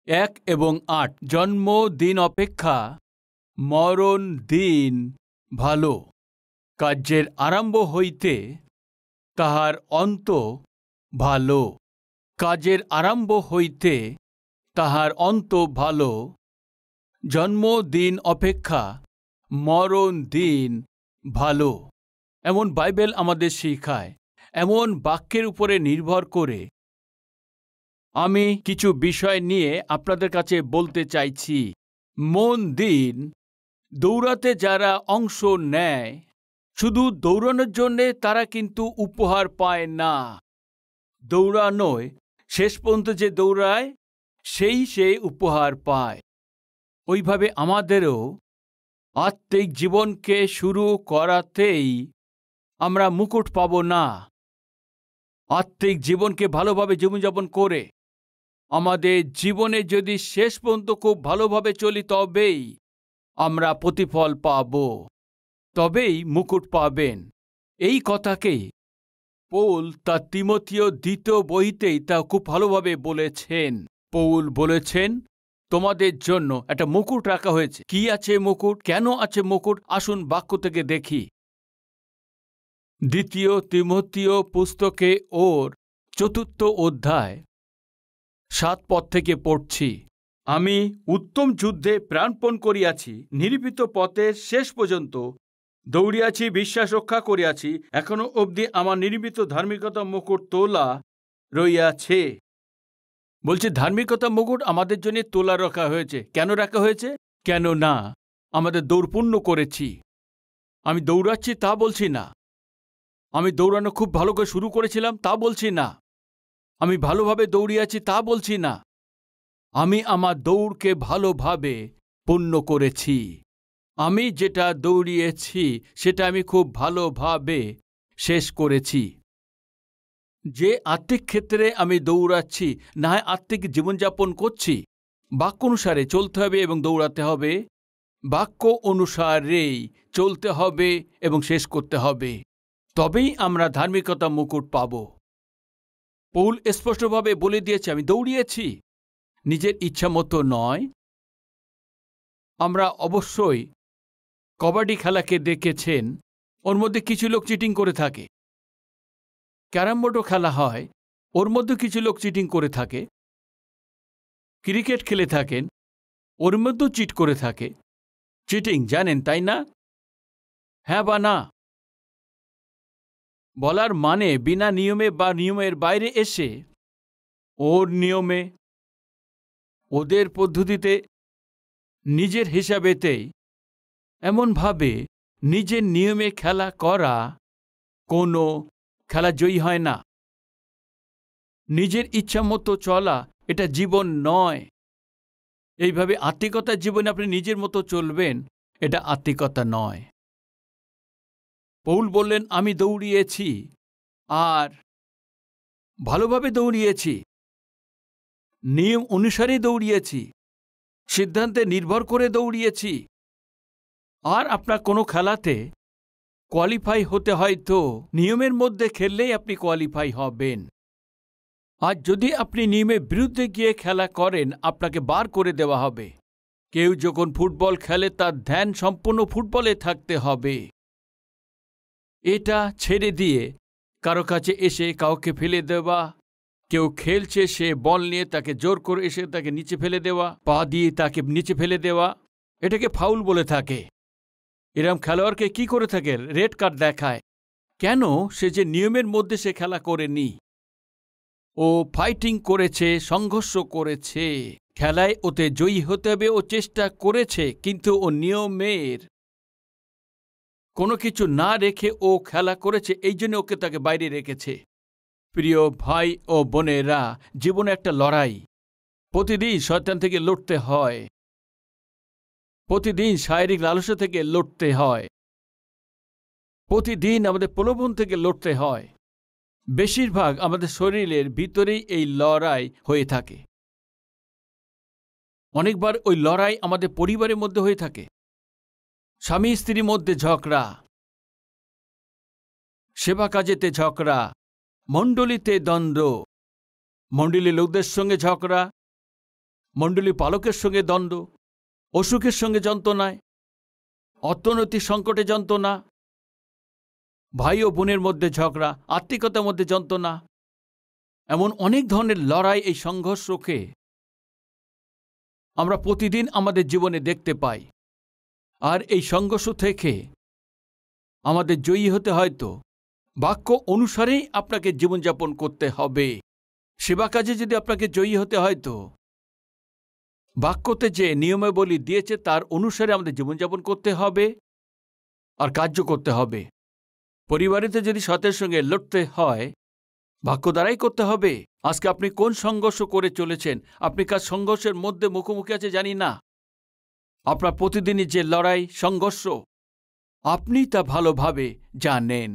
1 এবং 8 জন্মদিন অপেক্ষা মরণ দিন ভালো। কার্যের আরম্ভ হইতে তাহার অন্ত ভালো। কাজের আরম্ভ হইতে তাহার অন্ত ভালো। জন্মদিন অপেক্ষা মরণ দিন ভালো। এমন বাইবেল আমাদের শিখায়। এমন বাক্যের উপরে নির্ভর করে আমি কিছু বিষয় নিয়ে আপনাদের কাছে বলতে চাইছি। মন দিন, দৌড়াতে যারা অংশ নেয়, শুধু দৌড়ানোর জন্যে তারা কিন্তু উপহার পায় না। দৌড়ানোয় শেষ পর্যন্ত যে দৌড়ায় সে উপহার পায়। ওইভাবে আমাদেরও আত্মিক জীবনকে শুরু করাতেই আমরা মুকুট পাব না। আত্মিক জীবনকে ভালোভাবে জীবনযাপন করে আমাদের জীবনে যদি শেষ পর্যন্ত খুব ভালোভাবে চলি, তবেই আমরা প্রতিফল পাব, তবেই মুকুট পাবেন। এই কথাকেই পৌল তার তিমথিয় দ্বিতীয় বইতেই তা খুব ভালোভাবে বলেছেন। পৌল বলেছেন, তোমাদের জন্য একটা মুকুট রাখা হয়েছে। কি আছে মুকুট? কেন আছে মুকুট? আসুন বাক্য থেকে দেখি। দ্বিতীয় তিমথিয় পুস্তকে ওর 4 অধ্যায় 7 পদ থেকে পড়ছি। আমি উত্তম যুদ্ধে প্রাণপণ করিয়াছি, নির্ভীত পথের শেষ পর্যন্ত দৌড়িয়াছি, বিশ্বাস রক্ষা করিয়াছি। এখনো অবধি আমার নির্ভীত ধার্মিকতা মুকুট তোলা রইয়াছে। বলছে ধার্মিকতা মুকুট আমাদের জন্য তোলা রাখা হয়েছে। কেন রাখা হয়েছে? কেন না আমাদের দৌড় পূর্ণ করেছি। আমি দৌড়াচ্ছি তা বলছি না। আমি দৌড়ানো খুব ভালো করে শুরু করেছিলাম তা বলছি না। আমি ভালোভাবে দৌড়িয়েছি তা বলছি না। আমি আমার দৌড়কে ভালোভাবে পূর্ণ করেছি। আমি যেটা দৌড়িয়েছি সেটা আমি খুব ভালোভাবে শেষ করেছি। যে আত্মিক ক্ষেত্রে আমি দৌড়াচ্ছি, না হয় আত্মিক জীবনযাপন করছি, বাক্য অনুসারে চলতে হবে এবং দৌড়াতে হবে। বাক্য অনুসারেই চলতে হবে এবং শেষ করতে হবে, তবেই আমরা ধার্মিকতা মুকুট পাব। পৌল স্পষ্টভাবে বলে দিয়েছে, আমি দৌড়িয়েছি, নিজের ইচ্ছা মতো নয়। আমরা অবশ্যই কবাডি খেলাকে দেখেছেন, ওর মধ্যে কিছু লোক চিটিং করে থাকে। ক্যারাম বোর্ডও খেলা হয়, ওর মধ্যে কিছু লোক চিটিং করে থাকে। ক্রিকেট খেলে থাকেন, ওর মধ্যেও চিট করে থাকে। চিটিং জানেন তাই না? হ্যাঁ বা না? বলার মানে বিনা নিয়মে বা নিয়মের বাইরে এসে ওর নিয়মে, ওদের পদ্ধতিতে, নিজের হিসাবেতেই এমনভাবে নিজের নিয়মে খেলা করা কোনো খেলা জয়ী হয় না। নিজের ইচ্ছা মতো চলা এটা জীবন নয়। এইভাবে আত্মিকতার জীবনে আপনি নিজের মতো চলবেন, এটা আত্মিকতা নয়। পৌল বললেন, আমি দৌড়িয়েছি আর ভালোভাবে দৌড়িয়েছি, নিয়ম অনুসারে দৌড়িয়েছি, সিদ্ধান্তে নির্ভর করে দৌড়িয়েছি। আর আপনার কোনো খেলাতে কোয়ালিফাই হতে হয়তো নিয়মের মধ্যে খেললেই আপনি কোয়ালিফাই হবেন। আর যদি আপনি নিয়মের বিরুদ্ধে গিয়ে খেলা করেন, আপনাকে বার করে দেওয়া হবে। কেউ যখন ফুটবল খেলে তার ধ্যান সম্পূর্ণ ফুটবলে থাকতে হবে। এটা ছেড়ে দিয়ে কারো কাছে এসে কাউকে ফেলে দেওয়া, কেউ খেলছে সে বল নিয়ে তাকে জোর করে এসে তাকে নিচে ফেলে দেওয়া, পা দিয়ে তাকে নিচে ফেলে দেওয়া, এটাকে ফাউল বলে থাকে। এরম খেলোয়াড়কে কি করে থাকে? রেড কার্ড দেখায়। কেন? সে যে নিয়মের মধ্যে সে খেলা করেনি, ও ফাইটিং করেছে, সংঘর্ষ করেছে। খেলায় ওতে জয়ী হতে হবে, ও চেষ্টা করেছে, কিন্তু ও নিয়মের কোনো কিছু না রেখে ও খেলা করেছে, এই জন্য ওকে তাকে বাইরে রেখেছে। প্রিয় ভাই ও বোনেরা, জীবনে একটা লড়াই। প্রতিদিন শয়তান থেকে লড়তে হয়, প্রতিদিন শারীরিক লালসা থেকে লড়তে হয়, প্রতিদিন আমাদের প্রলোভন থেকে লড়তে হয়। বেশিরভাগ আমাদের শরীরের ভিতরেই এই লড়াই হয়ে থাকে। অনেকবার ওই লড়াই আমাদের পরিবারের মধ্যে হয়ে থাকে। স্বামী স্ত্রীর মধ্যে ঝগড়া, সেবা কাজেতে ঝগড়া, মণ্ডলীতে দ্বন্দ্ব, মণ্ডলীর লোকদের সঙ্গে ঝগড়া, মণ্ডলী পালকের সঙ্গে দ্বন্দ্ব, অসুখের সঙ্গে যন্ত্রণায়, অর্থনৈতিক সংকটে যন্ত্রণা, ভাই ও বোনের মধ্যে ঝগড়া, আত্মিকতার মধ্যে যন্ত্রণা, এমন অনেক ধরনের লড়াই, এই সংঘর্ষকে আমরা প্রতিদিন আমাদের জীবনে দেখতে পাই। আর এই সংঘর্ষ থেকে আমাদের জয়ী হতে হয়তো বাক্য অনুসারেই আপনাকে জীবনযাপন করতে হবে। সেবা কাজে যদি আপনাকে জয়ী হতে হয়তো বাক্যতে যে নিয়মাবলী দিয়েছে তার অনুসারে আমাদের জীবনযাপন করতে হবে আর কার্য করতে হবে। পরিবারেতে যদি সতের সঙ্গে লড়তে হয়, বাক্য দ্বারাই করতে হবে। আজকে আপনি কোন সংঘর্ষ করে চলেছেন, আপনি কার সংঘর্ষের মধ্যে মুখোমুখি আছে জানি না। আপনার প্রতিদিনই যে লড়াই, সংঘর্ষ, আপনি তা ভালোভাবে জানেন।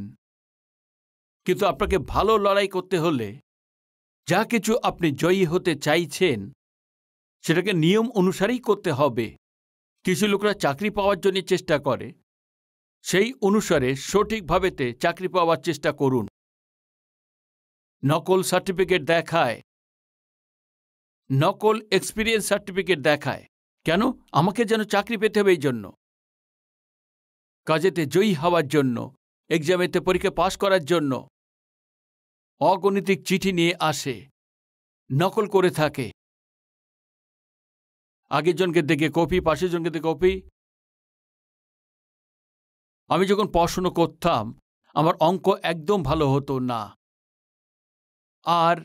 কিন্তু আপনাকে ভালো লড়াই করতে হলে যা কিছু আপনি জয়ী হতে চাইছেন সেটাকে নিয়ম অনুসারেই করতে হবে। কিছু লোকরা চাকরি পাওয়ার জন্য চেষ্টা করে, সেই অনুসারে সঠিকভাবেতে চাকরি পাওয়ার চেষ্টা করুন। নকল সার্টিফিকেট দেখায়, নকল এক্সপিরিয়েন্স সার্টিফিকেট দেখায়। কেন? আমাকে যেন চাকরি পেতে হবে, এই জন্য, কাজেতে জয়ী হওয়ার জন্য, এক্সামেতে পরীক্ষা পাশ করার জন্য অগণিতিক চিঠি নিয়ে আসে, নকল করে থাকে। আগের জনকে দেখে কপি, পাশের জনকে দেখে কপি। আমি যখন পড়াশুনো করতাম আমার অঙ্ক একদম ভালো হতো না, আর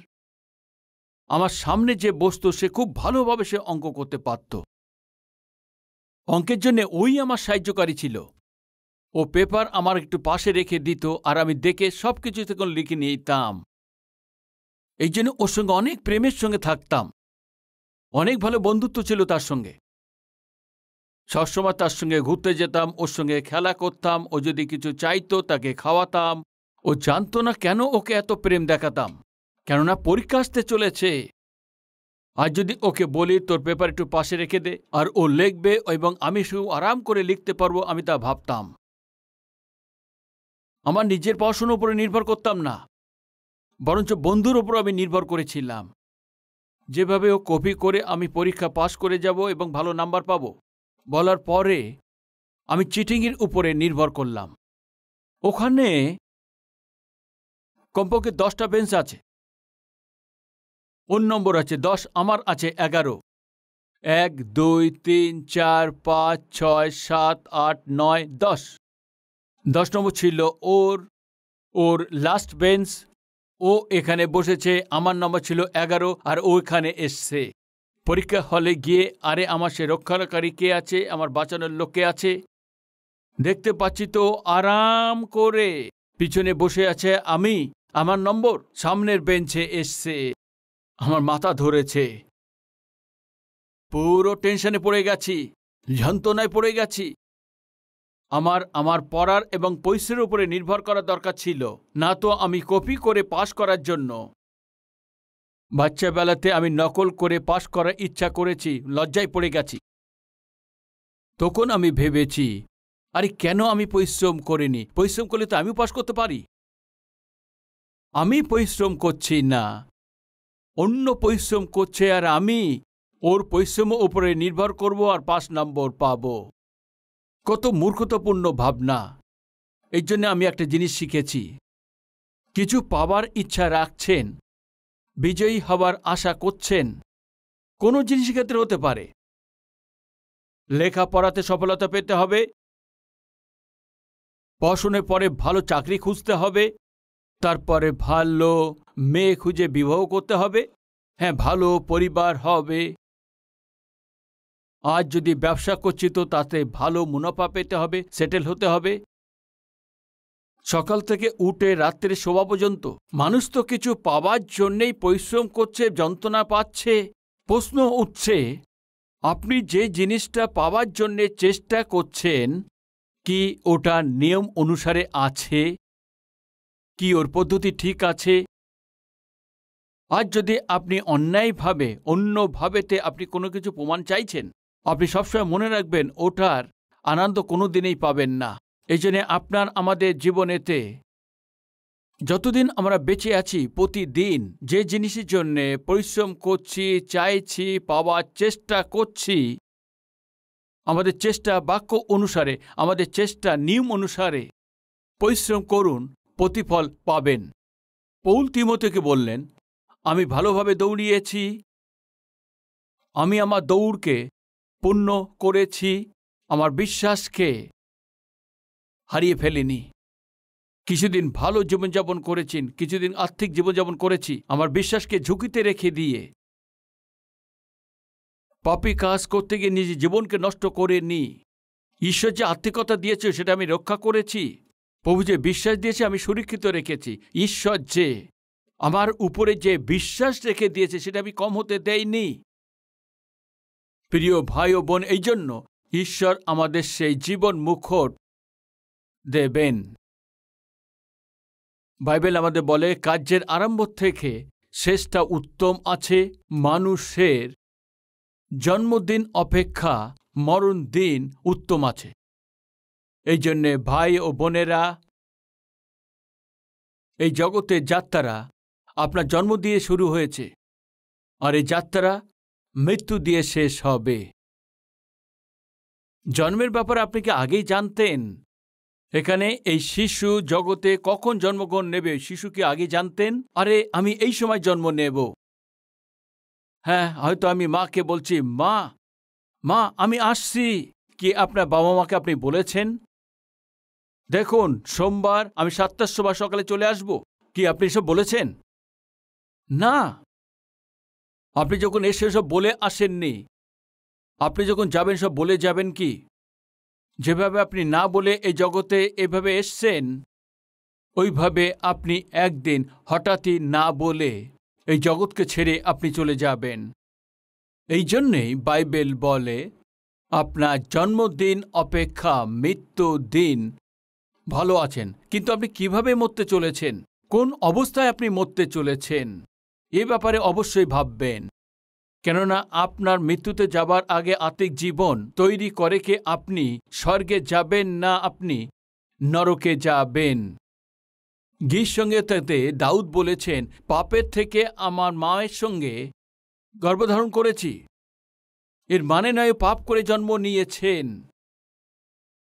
আমার সামনে যে বসতো সে খুব ভালোভাবে সে অঙ্ক করতে পারত। অঙ্কের জন্য ওই আমার সাহায্যকারী ছিল। ও পেপার আমার একটু পাশে রেখে দিত আর আমি দেখে সবকিছু তখন লিখে নিতাম। এই জন্য ওর সঙ্গে অনেক প্রেমের সঙ্গে থাকতাম, অনেক ভালো বন্ধুত্ব ছিল তার সঙ্গে। সবসময় তার সঙ্গে ঘুরতে যেতাম, ওর সঙ্গে খেলা করতাম, ও যদি কিছু চাইতো তাকে খাওয়াতাম। ও জানতো না কেন ওকে এত প্রেম দেখাতাম, কেননা পরীক্ষা আসতে চলেছে। আর যদি ওকে বলি তোর পেপার একটু পাশে রেখে দে আর ও লিখবে এবং আমি শুধু আরাম করে লিখতে পারবো, আমি তা ভাবতাম। আমার নিজের পড়াশোনার উপরে নির্ভর করতাম না, বরঞ্চ বন্ধুর ওপর আমি নির্ভর করেছিলাম। যেভাবে ও কপি করে আমি পরীক্ষা পাশ করে যাব এবং ভালো নাম্বার পাবো বলার পরে আমি চিটিংয়ের উপরে নির্ভর করলাম। ওখানে কমপক্ষে 10টা বেঞ্চ আছে, ওর নম্বর আছে 10, আমার আছে 11। 1 2 3 4 5 6 7 8 9 10। 10 নম্বর ছিল ওর লাস্ট বেঞ্চ। ও এখানে বসেছে, আমার নম্বর ছিল 11 আর ও এখানে এসছে। পরীক্ষা হলে গিয়ে আরে আমার সে রক্ষাকারী কে আছে, আমার বাঁচানোর লোক কে আছে দেখতে পাচ্ছি তো আরাম করে পিছনে বসে আছে। আমি আমার নম্বর সামনের বেঞ্চে এসছে, আমার মাথা ধরেছে, পুরো টেনশনে পড়ে গেছি, যন্ত্রণায় পড়ে গেছি। আমার পড়ার এবং পরিশ্রমের উপরে নির্ভর করা দরকার ছিল, না তো আমি কপি করে পাশ করার জন্য। বাচ্চাবেলাতে আমি নকল করে পাশ করার ইচ্ছা করেছি, লজ্জায় পড়ে গেছি। তখন আমি ভেবেছি আরে কেন আমি পরিশ্রম করিনি, পরিশ্রম করলে তো আমিও পাশ করতে পারি। আমি পরিশ্রম করছি না, অন্য পরিশ্রম করছে আর আমি ওর পরিশ্রমের উপরে নির্ভর করব আর 5 নম্বর পাব। কত মূর্খতাপূর্ণ ভাবনা। এই জন্য আমি একটা জিনিস শিখেছি, কিছু পাওয়ার ইচ্ছা রাখছেন, বিজয়ী হবার আশা করছেন, কোনো জিনিসের ক্ষেত্রে হতে পারে। লেখাপড়াতে সফলতা পেতে হবে, পড়াশোনার পরে ভালো চাকরি খুঁজতে হবে, তারপরে ভালো মেয়ে খুঁজে বিবাহ করতে হবে, হ্যাঁ ভালো পরিবার হবে। আজ যদি ব্যবসা করছি তো তাতে ভালো মুনাফা পেতে হবে, সেটেল হতে হবে। সকাল থেকে উঠে রাত্রে শোয়া পর্যন্ত মানুষ তো কিছু পাওয়ার জন্যেই পরিশ্রম করছে, যন্ত্রণা পাচ্ছে। প্রশ্ন উঠছে আপনি যে জিনিসটা পাওয়ার জন্যে চেষ্টা করছেন কি ওটা নিয়ম অনুসারে আছে, কি ওর পদ্ধতি ঠিক আছে? আজ যদি আপনি অন্যায়ভাবে অন্যভাবেতে আপনি কোনো কিছু প্রমাণ চাইছেন, আপনি সবসময় মনে রাখবেন ওটার আনন্দ কোনো দিনেই পাবেন না। এই জন্যে আপনার আমাদের জীবনেতে যতদিন আমরা বেঁচে আছি প্রতিদিন যে জিনিসের জন্য পরিশ্রম করছি, চাইছি, পাওয়ার চেষ্টা করছি, আমাদের চেষ্টা বাক্য অনুসারে, আমাদের চেষ্টা নিয়ম অনুসারে পরিশ্রম করুন, প্রতিফল পাবেন। পৌল তিমোথেকে বললেন, আমি ভালোভাবে দৌড়িয়েছি, আমি আমার দৌড়কে পূর্ণ করেছি, আমার বিশ্বাসকে হারিয়ে ফেলিনি। কিছুদিন ভালো জীবনযাপন করেছি, কিছুদিন আর্থিক জীবনযাপন করেছি, আমার বিশ্বাসকে ঝুঁকিতে রেখে দিয়ে পাপী কাজ করতে গিয়ে নিজের জীবনকে নষ্ট করেনি। ঈশ্বর যে আত্মিকতা দিয়েছে সেটা আমি রক্ষা করেছি। প্রভু যে বিশ্বাস দিয়েছে আমি সুরক্ষিত রেখেছি। ঈশ্বর যে আমার উপরে যে বিশ্বাস রেখে দিয়েছে সেটা আমি কম হতে দেইনি। প্রিয় ভাই ও বোন, এই জন্য ঈশ্বর আমাদের সেই জীবন মুকুট দেবেন। বাইবেল আমাদের বলে, কার্যের আরম্ভ থেকে শেষটা উত্তম আছে, মানুষের জন্মদিন অপেক্ষা মরণ দিন উত্তম আছে। এই জন্যে ভাই ও বোনেরা, এই জগতের যাত্রা আপনার জন্ম দিয়ে শুরু হয়েছে, আর এই যাত্রা মৃত্যু দিয়ে শেষ হবে। জন্মের ব্যাপারে আপনি কি আগেই জানতেন? এখানে এই শিশু জগতে কখন জন্মগ্রহণ নেবে শিশু কি আগে জানতেন? আরে আমি এই সময় জন্ম নেব। হ্যাঁ, হয়তো আমি মাকে বলছি, মা মা আমি আসছি। কি আপনার বাবা মাকে আপনি বলেছেন, দেখুন সোমবার আমি 7টার সময় সকালে চলে আসব? কি আপনি এসব বলেছেন? না। আপনি যখন এসে সব বলে আসেননি, আপনি যখন যাবেন সব বলে যাবেন কি? যেভাবে আপনি না বলে এই জগতে এভাবে এসছেন, ওইভাবে আপনি একদিন হঠাৎই না বলে এই জগৎকে ছেড়ে আপনি চলে যাবেন। এই জন্যেই বাইবেল বলে, আপনার জন্মদিন অপেক্ষা মৃত্যু দিন ভালো আছেন। কিন্তু আপনি কিভাবে মরতে চলেছেন, কোন অবস্থায় আপনি মরতে চলেছেন, এ ব্যাপারে অবশ্যই ভাববেন। কেননা আপনার মৃত্যুতে যাবার আগে আত্মিক জীবন তৈরি করে কে আপনি স্বর্গে যাবেন না আপনি নরকে যাবেন। গীত সংগীতে দাউদ বলেছেন, পাপের থেকে আমার মায়ের সঙ্গে গর্ভধারণ করেছি। এর মানে নয় পাপ করে জন্ম নিয়েছেন।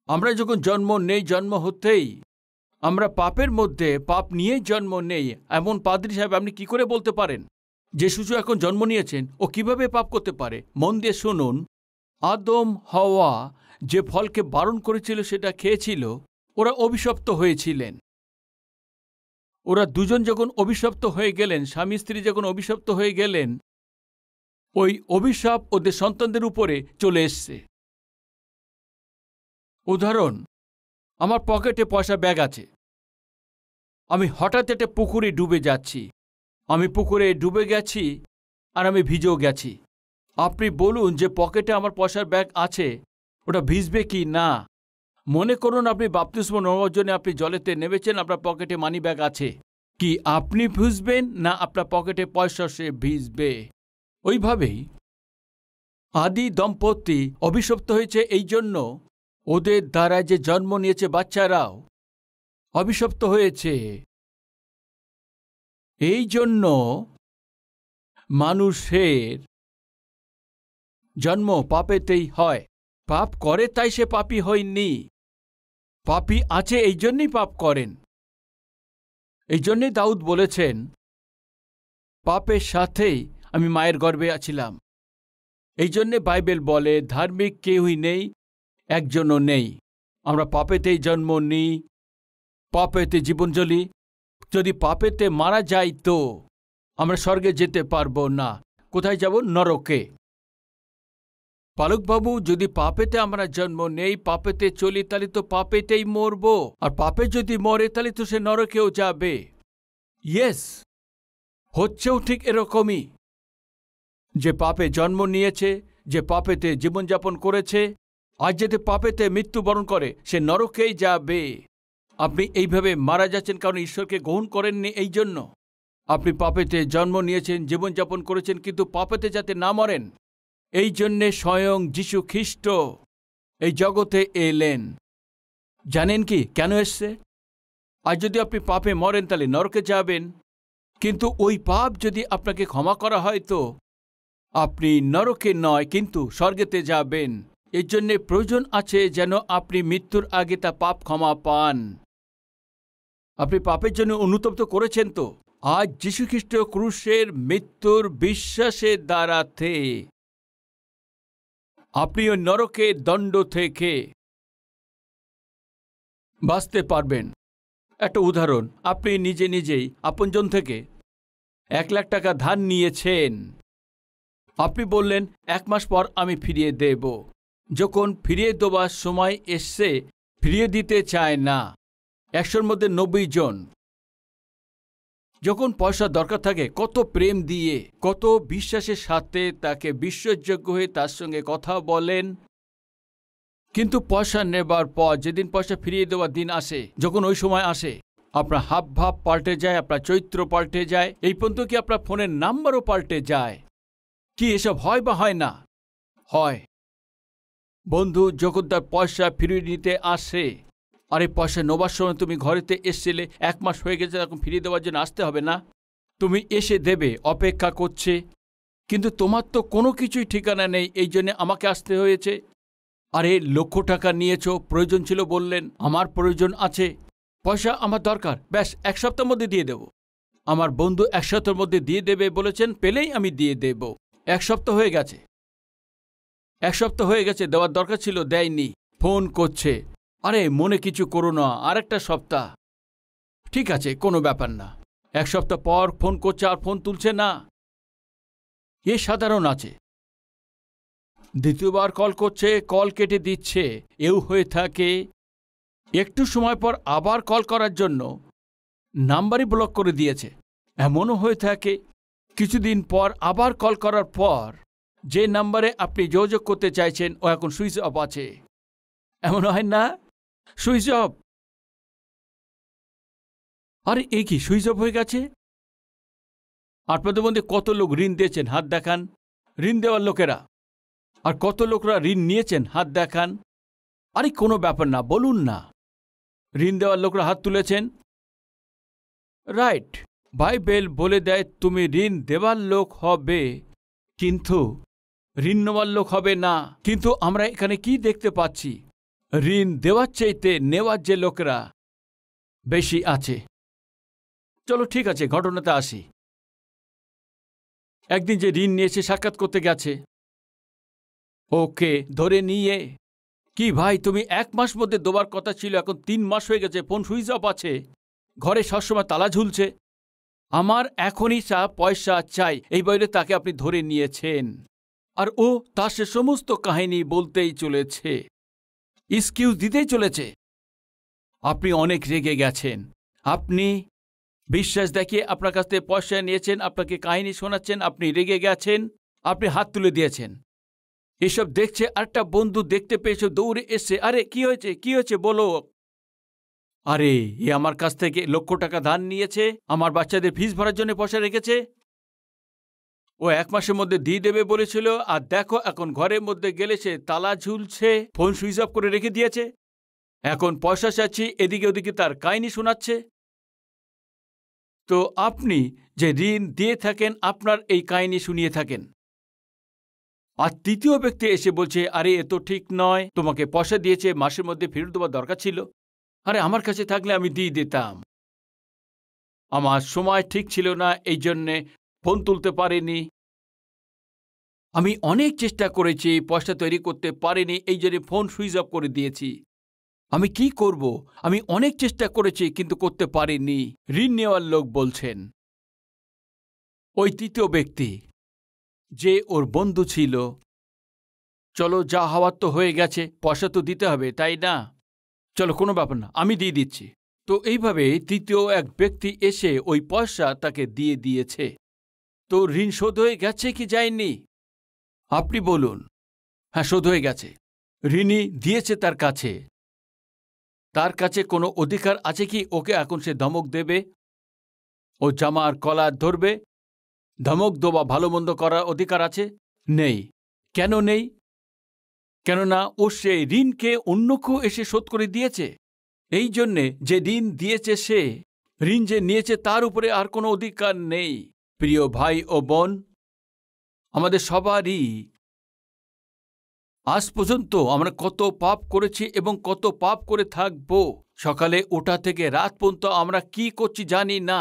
আমরা যখন জন্ম নেই, জন্ম হতেই আমরা পাপের মধ্যে পাপ নিয়ে জন্ম নেই। এমন পাদ্রী সাহেব আপনি কি করে বলতে পারেন যে শিশু এখন জন্ম নিয়েছেন ও কিভাবে পাপ করতে পারে? মন দিয়ে শুনুন, আদম হাওয়া যে ফলকে বারণ করেছিল সেটা খেয়েছিল, ওরা অভিশপ্ত হয়েছিলেন। ওরা দুজন যখন অভিশপ্ত হয়ে গেলেন, স্বামী স্ত্রী যখন অভিশপ্ত হয়ে গেলেন, ওই অভিশাপ ওদের সন্তানদের উপরে চলে এসছে। উদাহরণ, আমার পকেটে পয়সা ব্যাগ আছে, আমি হঠাৎ একটা পুকুরে ডুবে যাচ্ছি। আমি পুকুরে ডুবে গেছি আর আমি ভিজেও গেছি। আপনি বলুন যে পকেটে আমার পয়সার ব্যাগ আছে, ওটা ভিজবে কি না? মনে করুন আপনি বাপ্তিস্ম নেওয়ার জন্য আপনি জলেতে নেমেছেন, আপনার পকেটে মানি ব্যাগ আছে, কি আপনি ভিজবেন না আপনার পকেটে পয়সা সে ভিজবে? ওইভাবেই আদি দম্পতি অভিশপ্ত হয়েছে, এই জন্য ওদের দ্বারা যে জন্ম নিয়েছে বাচ্চারাও অভিশপ্ত হয়েছে। এই জন্য মানুষের জন্ম পাপেতেই হয়। পাপ করে তাই সে পাপী হয়নি, পাপী আছে এই জন্যই পাপ করেন। এই জন্যই দাউদ বলেছেন, পাপের সাথেই আমি মায়ের গর্ভে আছিলাম। এই জন্যে বাইবেল বলে, ধার্মিক কেউই নেই, একজনও নেই। আমরা পাপেতেই জন্ম নিই, পাপেতে জীবন জ্বলি। যদি পাপেতে মারা যাই তো আমরা স্বর্গে যেতে পারবো না। কোথায় যাব? নরকে। পালকবাবু, যদি পাপেতে আমরা জন্ম নেই, পাপেতে চলি, তাহলে তো পাপেতেই মরব। আর পাপে যদি মরে তাহলে তো সে নরকেও যাবে। ইয়েস, হচ্ছেও ঠিক এরকমই। যে পাপে জন্ম নিয়েছে, যে পাপেতে জীবনযাপন করেছে, আজ যদি পাপেতে মৃত্যুবরণ করে সে নরকেই যাবে। আপনি এইভাবে মারা যাচ্ছেন কারণ ঈশ্বরকে গ্রহণ করেননি। এই জন্য আপনি পাপেতে জন্ম নিয়েছেন, জীবনযাপন করেছেন, কিন্তু পাপেতে যাতে না মরেন, এই জন্যে স্বয়ং যীশু খ্রিস্ট এই জগতে এলেন। জানেন কি কেন এসছে? আর যদি আপনি পাপে মরেন তাহলে নরকে যাবেন, কিন্তু ওই পাপ যদি আপনাকে ক্ষমা করা হয় তো আপনি নরকে নয় কিন্তু স্বর্গেতে যাবেন। এর জন্য প্রয়োজন আছে যেন আপনি মৃত্যুর আগে তা পাপ ক্ষমা পান। আপনি পাপের জন্য অনুতপ্ত করেছেন তো? আজ যীশুখ্রিস্ট ক্রুশের মৃত্যুর বিশ্বাসের দ্বারাতে আপনি ওই নরকের দণ্ড থেকে বাঁচতে পারবেন। একটা উদাহরণ, আপনি নিজে নিজেই আপনজন থেকে 1 লাখ টাকা ধার নিয়েছেন। আপনি বললেন 1 মাস পর আমি ফিরিয়ে দেব। যখন ফিরিয়ে দেওয়ার সময় এসে ফিরিয়ে দিতে চায় না 100-র মধ্যে 90 জন। যখন পয়সা দরকার থাকে কত প্রেম দিয়ে, কত বিশ্বাসের সাথে তাকে বিশ্বাসযোগ্য হয়ে তার সঙ্গে কথা বলেন, কিন্তু পয়সা নেবার পর যেদিন পয়সা ফিরিয়ে দেওয়ার দিন আসে, যখন ওই সময় আসে, আপনার হাবভাব পাল্টে যায়, আপনার চরিত্র পাল্টে যায়, এই পর্যন্ত কি আপনার ফোনের নাম্বারও পাল্টে যায়। কি এসব হয় বা হয় না? হয়। বন্ধু যখন তার পয়সা ফিরিয়ে নিতে আসে, আরে পয়সা নেবার সময় তুমি ঘরেতে এসছিলে, 1 মাস হয়ে গেছে, এখন ফিরিয়ে দেওয়ার জন্য আসতে হবে না? তুমি এসে দেবে, অপেক্ষা করছে, কিন্তু তোমার তো কোনো কিছুই ঠিকানা নেই, এই জন্য আমাকে আসতে হয়েছে। আরে লক্ষ টাকা নিয়েছো, প্রয়োজন ছিল বললেন, আমার প্রয়োজন আছে, পয়সা আমার দরকার, ব্যাস 1 সপ্তাহের মধ্যে দিয়ে দেব। আমার বন্ধু 1 সপ্তাহের মধ্যে দিয়ে দেবে বলেছেন, পেলেই আমি দিয়ে দেব। 1 সপ্তাহ হয়ে গেছে, 1 সপ্তাহ হয়ে গেছে, দেওয়ার দরকার ছিল, দেয়নি, ফোন করছে, আরে মনে কিছু করো না, আরেকটা সপ্তাহ, ঠিক আছে কোনো ব্যাপার না। 1 সপ্তাহ পর ফোন করছে আর ফোন তুলছে না, এ সাধারণ আছে। দ্বিতীয়বার কল করছে, কল কেটে দিচ্ছে, এও হয়ে থাকে। একটু সময় পর আবার কল করার জন্য নাম্বারই ব্লক করে দিয়েছে। এমনও হয়ে থাকে কিছুদিন পর আবার কল করার পর যে নাম্বারে আপনি যোগাযোগ করতে চাইছেন ও এখন সুইচ অফ আছে। এমন হয় না? Switch off. আরে এই কি সুইচ অফ হয়ে গেছে? আপনাদের মধ্যে কত লোক ঋণ দিয়েছেন হাত দেখান, ঋণ দেওয়ার লোকেরা। আর কত লোকরা ঋণ নিয়েছেন হাত দেখান। আরে কোনো ব্যাপার না, বলুন না। ঋণ দেওয়ার লোকরা হাত তুলেছেন, রাইট। বাইবেল বলে দেয় তুমি ঋণ দেওয়ার লোক হবে, কিন্তু ঋণ নেওয়ার লোক হবে না। কিন্তু আমরা এখানে কি দেখতে পাচ্ছি? ঋণ দেওয়ার চাইতে নেওয়ার যে লোকেরা বেশি আছে। চলো ঠিক আছে, ঘটনাতে আসি। একদিন যে ঋণ নিয়েছে সাক্ষাৎ করতে গেছে, ওকে ধরে নিয়ে, কি ভাই তুমি 1 মাস মধ্যে দেওয়ার কথা ছিল, এখন 3 মাস হয়ে গেছে, ফোন সুইচ অফ আছে, ঘরে সবসময় তালা ঝুলছে, আমার এখনই পয়সা চাই, এই বলে তাকে আপনি ধরে নিয়েছেন। আর ও তার সে সমস্ত কাহিনী বলতেই চলেছে, এক্সকিউজ দিতেই চলেছে। আপনি অনেক রেগে গেছেন, আপনি বিশ্বাস দেখিয়ে আপনার কাছ থেকে পয়সা নিয়েছেন, আপনাকে কাহিনী শোনাচ্ছেন, আপনি রেগে গেছেন, আপনি হাত তুলে দিয়েছেন। এসব দেখছে আরেকটা বন্ধু, দেখতে পেয়েছে, দৌড়ে এসছে, আরে কি হয়েছে, কি হয়েছে বলো। আরে এ আমার কাছ থেকে লক্ষ টাকা ধার নিয়েছে, আমার বাচ্চাদের ফিস ভরার জন্য পয়সা রেখেছে, ও 1 মাসের মধ্যে দিয়ে দেবে বলেছিল, আর দেখো এখন ঘরের মধ্যে গেলে সে তালা ঝুলছে, ফোন সুইচ অফ করে রেখে দিয়েছে, এখন পয়সা চাচ্ছি, এদিকে ওদিকে তার কাহিনী শোনাচ্ছে। তো আপনি যে ঋণ দিয়ে থাকেন, আপনার এই কাহিনী শুনিয়ে থাকেন। আর তৃতীয় ব্যক্তি এসে বলছে, আরে এ তো ঠিক নয়, তোমাকে পয়সা দিয়েছে, মাসের মধ্যে ফেরত দেওয়ার দরকার ছিল, আরে আমার কাছে থাকলে আমি দিয়ে দিতাম, আমার সময় ঠিক ছিল না, এই জন্যে ফোন তুলতে পারিনি, আমি অনেক চেষ্টা করেছি, পয়সা তৈরি করতে পারিনি, এই জন্য ফোন সুইচ অফ করে দিয়েছি, আমি কি করব, আমি অনেক চেষ্টা করেছি কিন্তু করতে পারিনি। ঋণ নেওয়ার লোক বলছেন, ওই তৃতীয় ব্যক্তি যে ওর বন্ধু ছিল, চলো যা হওয়ার তো হয়ে গেছে, পয়সা তো দিতে হবে তাই না, চলো কোনো ব্যাপার না, আমি দিয়ে দিচ্ছি। তো এইভাবে তৃতীয় এক ব্যক্তি এসে ওই পয়সা তাকে দিয়ে দিয়েছে। তো ঋণ শোধ হয়ে গেছে কি যায়নি? আপনি বলুন। হ্যাঁ, শোধ হয়ে গেছে। ঋণী দিয়েছে তার কাছে কোনো অধিকার আছে কি ওকে এখন সে ধমক দেবে, ও জামার কলার ধরবে, ধমক দেওয়া ভালো মন্দ করার অধিকার আছে? নেই। কেন নেই? কেননা ও সেই ঋণকে অন্য কেউ এসে শোধ করে দিয়েছে। এই জন্যে যে ঋণ দিয়েছে সে, ঋণ যে নিয়েছে তার উপরে আর কোনো অধিকার নেই। প্রিয় ভাই ও বোন, আমাদের সবারই আজ পর্যন্ত আমরা কত পাপ করেছি এবং কত পাপ করে থাকব। সকালে ওঠা থেকে রাত পর্যন্ত আমরা কি করছি জানি না।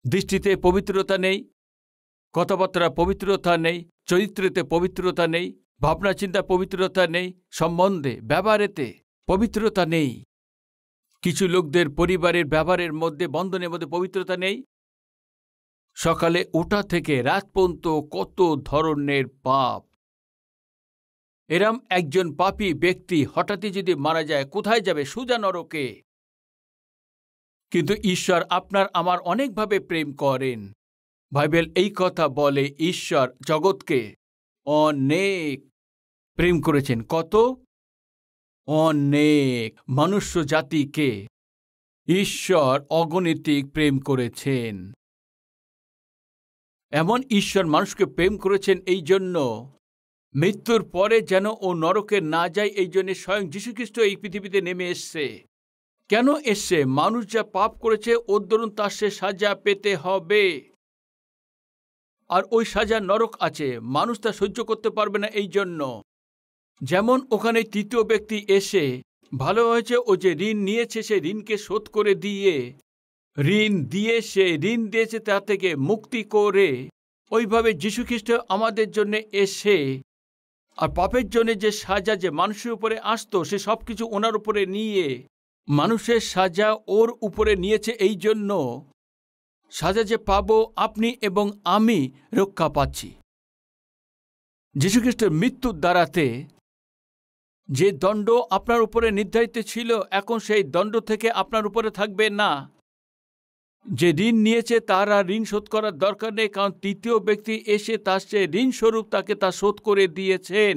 দৃষ্টিতে পবিত্রতা নেই, কথাবার্তা পবিত্রতা নেই, চরিত্রেতে পবিত্রতা নেই, ভাবনা চিন্তা পবিত্রতা নেই, সম্বন্ধে ব্যবহারেতে পবিত্রতা নেই। কিছু লোকদের পরিবারের ব্যবহারের মধ্যে, বন্ধনের মধ্যে পবিত্রতা নেই। সকালে ওঠা থেকে রাত পর্যন্ত কত ধরনের পাপ। এরম একজন পাপী ব্যক্তি হঠাৎই যদি মারা যায়, কোথায় যাবে? সোজা নরকে। কিন্তু ঈশ্বর আপনার আমার অনেকভাবে প্রেম করেন। বাইবেল এই কথা বলে, ঈশ্বর জগৎকে অনেক প্রেম করেছেন। কত? অনেক। মনুষ্য জাতিকে ঈশ্বর অগণিতিক প্রেম করেছেন। এমন ঈশ্বর মানুষকে প্রেম করেছেন এই জন্য, মৃত্যুর পরে যেন ও নরকে না যায়, এই জন্য স্বয়ং যীশুখ্রিস্ট এই পৃথিবীতে নেমে এসছে। কেন এসছে? মানুষ যা পাপ করেছে ওর দরুন তার সে সাজা পেতে হবে। আর ওই সাজা নরক আছে, মানুষ তা সহ্য করতে পারবে না। এই জন্য যেমন ওখানে তৃতীয় ব্যক্তি এসে, ভালো হয়েছে ও যে ঋণ নিয়েছে সে ঋণকে শোধ করে দিয়ে, ঋণ দিয়ে সে ঋণ দিয়েছে তা থেকে মুক্তি করে, ওইভাবে যীশুখ্রিস্ট আমাদের জন্য এসে আর পাপের জন্য যে সাজা যে মানুষের উপরে আসতো সে সব কিছু ওনার উপরে নিয়ে মানুষের সাজা ওর উপরে নিয়েছে। এই জন্য সাজা যে পাবো আপনি এবং আমি রক্ষা পাচ্ছি। যীশুখ্রিস্টের মৃত্যুর দ্বারাতে যে দণ্ড আপনার উপরে নির্ধারিত ছিল, এখন সেই দণ্ড থেকে আপনার উপরে থাকবে না। যে ঋণ নিয়েছে তার আর ঋণ শোধ করার দরকার নেই, কারণ তৃতীয় ব্যক্তি এসে তার সে ঋণ স্বরূপ তাকে তা শোধ করে দিয়েছেন।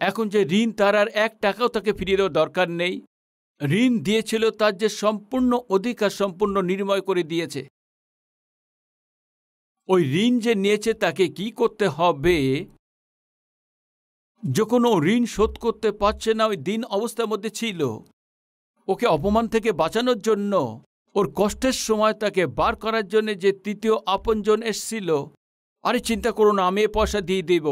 এখন যে ঋণ তার আর 1 টাকাও তাকে ফিরিয়ে দেওয়ার দরকার নেই। ঋণ দিয়েছিল তার যে সম্পূর্ণ অধিকার সম্পূর্ণ নির্ময় করে দিয়েছে। ওই ঋণ যে নিয়েছে তাকে কি করতে হবে? যখন ও ঋণ শোধ করতে পারছে না, ওই দিন অবস্থার মধ্যে ছিল, ওকে অপমান থেকে বাঁচানোর জন্য, ওর কষ্টের সময় তাকে বার করার জন্য যে তৃতীয় আপনজন এসেছিল, আরে চিন্তা করো না, আমি এ পয়সা দিয়ে দেব,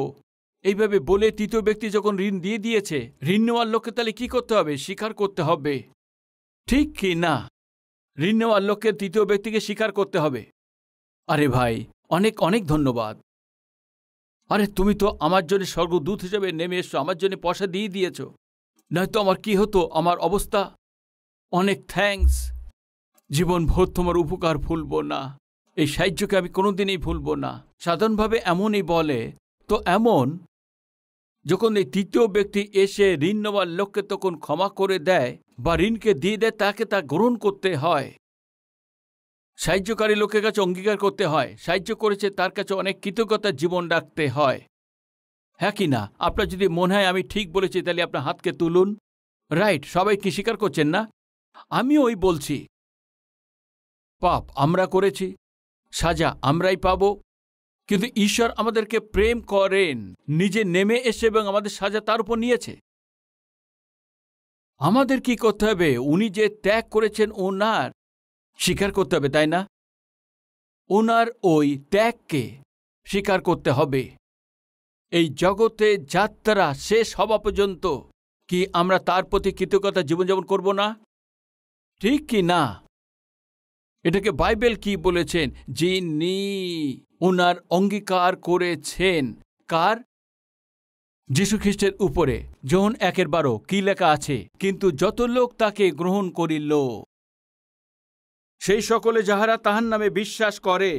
এইভাবে বলে তৃতীয় ব্যক্তি যখন ঋণ দিয়ে দিয়েছে, ঋণ নেওয়ার লোককে তাহলে কি করতে হবে? স্বীকার করতে হবে। ঠিক কি না? ঋণ নেওয়ার লোককে তৃতীয় ব্যক্তিকে স্বীকার করতে হবে। আরে ভাই, অনেক অনেক ধন্যবাদ। আরে তুমি তো আমার জন্য স্বর্গদূত হিসেবে নেমে এসছো, আমার জন্য পয়সা দিয়ে দিয়েছ, নয়তো আমার কি হতো, আমার অবস্থা। অনেক থ্যাঙ্কস। জীবন ভোর তোমার উপকার ভুলব না, এই সাহায্যকে আমি কোনোদিনই ভুলব না। সাধারণভাবে এমনই বলে। তো এমন যখন এই তৃতীয় ব্যক্তি এসে ঋণ নেওয়ার লোককে তখন ক্ষমা করে দেয় বা ঋণকে দিয়ে দেয়, তাকে তা গ্রহণ করতে হয়। সাহায্যকারী লোকের কাছে অঙ্গীকার করতে হয়, সাহায্য করেছে তার কাছে অনেক কৃতজ্ঞতার জীবন রাখতে হয়। হ্যাঁ কি না? আপনার যদি মনে হয় আমি ঠিক বলেছি, তাহলে আপনার হাতকে তুলুন। রাইট, সবাই কি স্বীকার করছেন না? আমিও ওই বলছি, পাপ আমরা করেছি, সাজা আমরাই পাব, কিন্তু ঈশ্বর আমাদেরকে প্রেম করেন, নিজে নেমে এসে এবং আমাদের সাজা তার উপর নিয়েছে। আমাদের কি করতে হবে? উনি যে ত্যাগ করেছেন ওনার স্বীকার করতে হবে, তাই না? ওনার ওই ত্যাগকে স্বীকার করতে হবে। এই জগতে যাত্রা শেষ হওয়া পর্যন্ত কি আমরা তার প্রতি কৃতজ্ঞতা জীবনযাপন করব না? ঠিক কি না? এটাকে বাইবেল কি বলেছেন? যিনি ওনার অঙ্গীকার করেছেন, কার? যীশুখ্রিস্টের উপরে। যোহন 1:12 কি লেখা আছে? কিন্তু যত লোক তাকে গ্রহণ করিল, সেই সকলে যাহারা তাহার নামে বিশ্বাস করে,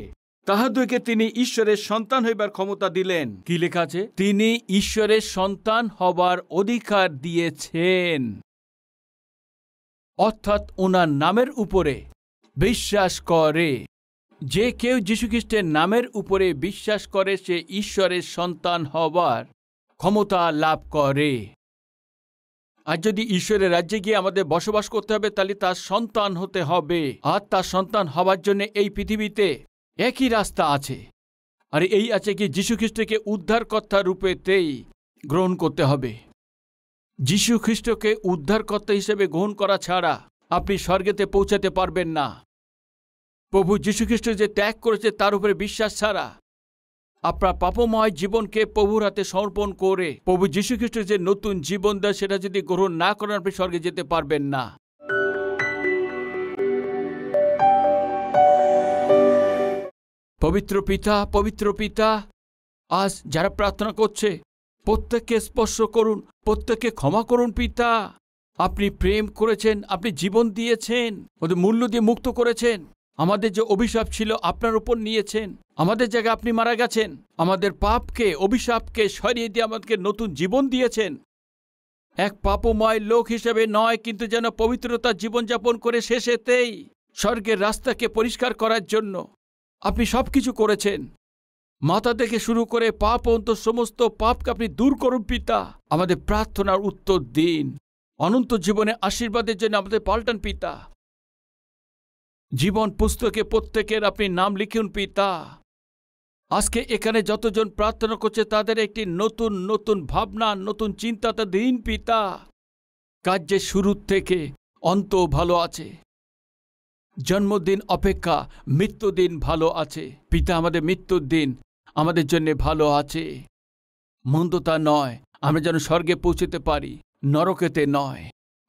তাহাদেরকে তিনি ঈশ্বরের সন্তান হইবার ক্ষমতা দিলেন। কি লেখা আছে? তিনি ঈশ্বরের সন্তান হবার অধিকার দিয়েছেন। অর্থাৎ ওনার নামের উপরে বিশ্বাস করে যে কেউ যীশুখ্রিস্টের নামের উপরে বিশ্বাস করে, সে ঈশ্বরের সন্তান হবার ক্ষমতা লাভ করে। আর যদি ঈশ্বরের রাজ্যে গিয়ে আমাদের বসবাস করতে হবে, তাহলে তার সন্তান হতে হবে। আর তার সন্তান হবার জন্য এই পৃথিবীতে একই রাস্তা আছে, আর এই আছে কি? যীশুখ্রিস্টকে উদ্ধারকর্তা রূপেতেই গ্রহণ করতে হবে। যীশু খ্রিস্টকে উদ্ধারকর্তা হিসেবে গ্রহণ করা ছাড়া আপনি স্বর্গেতে পৌঁছাতে পারবেন না। প্রভু যীশু খ্রিস্ট যে ত্যাগ করেছে তার উপরে বিশ্বাস ছাড়া আপনার পাপময় জীবনকে প্রভুর হাতে সমর্পণ করে প্রভু যীশু খ্রিস্ট যে নতুন জীবন দেয় সেটা যদি গ্রহণ না করেন আপনি স্বর্গে যেতে পারবেন না। পবিত্র পিতা, আজ যারা প্রার্থনা করছে প্রত্যেককে স্পর্শ করুন, প্রত্যেককে ক্ষমা করুন পিতা। আপনি প্রেম করেছেন, আপনি জীবন দিয়েছেন, ওদের মূল্য দিয়ে মুক্ত করেছেন। আমাদের যে অভিশাপ ছিল আপনার উপর নিয়েছেন, আমাদের জায়গায় আপনি মারা গেছেন, আমাদের পাপকে অভিশাপকে সরিয়ে দিয়ে আমাদেরকে নতুন জীবন দিয়েছেন। এক পাপময় লোক হিসেবে নয়, কিন্তু যেন পবিত্রতার জীবনযাপন করে শেষেতেই স্বর্গের রাস্তাকে পরিষ্কার করার জন্য আপনি সবকিছু করেছেন। মাথা থেকে শুরু করে পা পর্যন্ত সমস্ত পাপকে আপনি দূর করুন পিতা। আমাদের প্রার্থনার উত্তর দিন, অনন্ত জীবনে আশীর্বাদের জন্য আমাদের পাল্টান পিতা। জীবন পুস্তকে প্রত্যেকের আপনি নাম লিখুন পিতা। আজকে এখানে যতজন প্রার্থনা করছে তাদের একটি নতুন নতুন ভাবনা, নতুন চিন্তাটা দিন পিতা। কার্যের শুরু থেকে অন্ত ভালো আছে, জন্মদিন অপেক্ষা মৃত্যুদিন ভালো আছে পিতা। আমাদের মৃত্যুর দিন আমাদের জন্য ভালো আছে। মন্দতা নয়, আমরা যেন স্বর্গে পৌঁছতে পারি, নরকেতে নয়।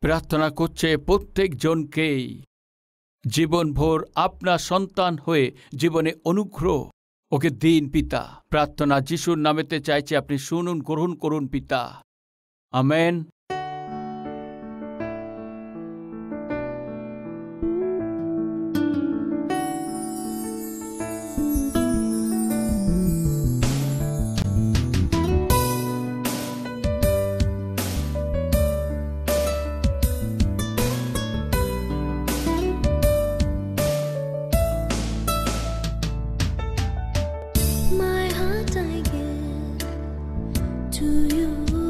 প্রার্থনা করছে প্রত্যেকজনকেই জীবনভর আপনার সন্তান হয়ে জীবনে অনুগ্রহ ওকে দিন পিতা। প্রার্থনা যিশুর নামেতে চাইছে, আপনি শুনুন, গ্রহণ করুন পিতা। Amen. My heart I give to you.